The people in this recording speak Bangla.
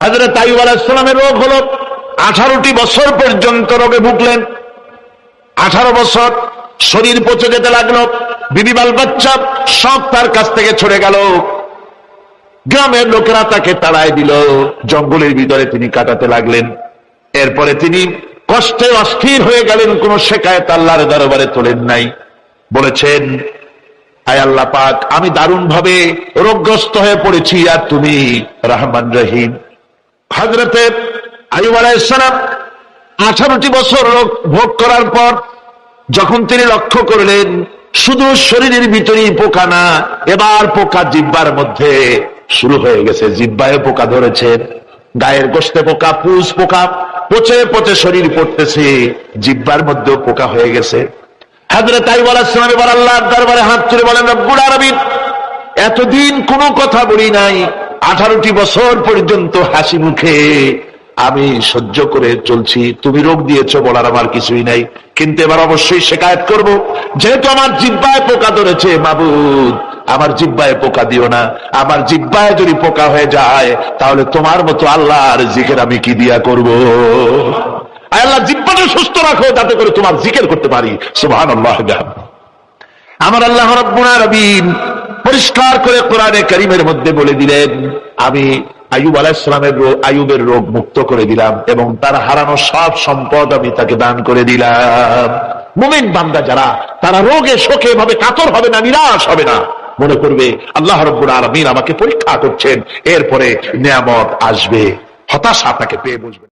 হযরত আইয়ুব আলাইহিস সালামের রোগ হলো, 18টি বছর পর্যন্ত রোগে ভুগলেন। 18 বছর শরীর পচে যেতে লাগলো, বিবি বাল বাচ্চা সব তার কাছ থেকে ছড়ে গেল। গ্রামের লোকেরা তাকে তাড়ায় দিল, জঙ্গলের ভিতরে তিনি কাটাতে লাগলেন। এরপরে তিনি কষ্টে অস্থির হয়ে গেলেন, কোন শেকায়েত আল্লাহর দরবারে তোলেন নাই। বলেছেন, আয় আল্লাহ পাক, আমি দারুণ ভাবে রোগগ্রস্ত হয়ে পড়েছি, আর তুমি রহমান রহিম। হযরতে আইয়ুব আলাইহিস সালাম 18টি বছর রোগ ভোগ করার পর যখন তিনি লক্ষ্য করলেন শুধু শরীরের ভিতরেই পোকা না, এবার পোকা জিহ্বার মধ্যে শুরু হয়ে গেছে, জিহ্বায় পোকা ধরেছে, গায়ের গোশতে পোকা, পুষ পোকা, পচে পচে শরীর পড়তেছে, জিহ্বার মধ্যেও পোকা হয়ে গেছে। হযরত আইয়ুব আলাইহিস সালাম এবার আল্লাহর দরবারে হাত তুলে বলেন, রব্বুল আলামিন, এতদিন কোনো কথা বলি নাই, 18টি বছর পর্যন্ত হাসি মুখে আমি সহ্য করে চলছি, তুমি রোগ দিয়েছো বলার আমার কিছুই নাই, কিন্তু এবার অবশ্যই শিকায়েত করব, যেহেতু আমার জিহ্বায় পোকা ধরেছে। মাবুদ, আমার জিহ্বায় পোকা দিও না, আমার জিহ্বায় যদি পোকা হয়ে যায় তাহলে তোমার মতো আল্লাহর জিকির আমি কি দিয়া করব? আল্লাহ জিহ্বাটা সুস্থ রাখো যাতে করে তোমার জিকির করতে পারি। সুবহানাল্লাহ। আমার আল্লাহ রাব্বুল আলামিন পরিষ্কার করে কোরআনে কারীমের মধ্যে বলে দিলেন, আমি আইয়ুব আলাইহিস সালামের আইয়ুবের রোগ মুক্ত করে দিলাম এবং তার হারানো সব সম্পদ আমি তাকে দান করে দিলাম। মুমিন বান্দা যারা, তারা রোগে শোকে ভাবে কাতর হবে না, নিরাশ হবে না, মনে করবে আল্লাহ রাব্বুল আলামিন আমাকে পরীক্ষা করছেন, এরপরে নিয়ামত আসবে, হতাশা তাকে পেয়ে বসবে।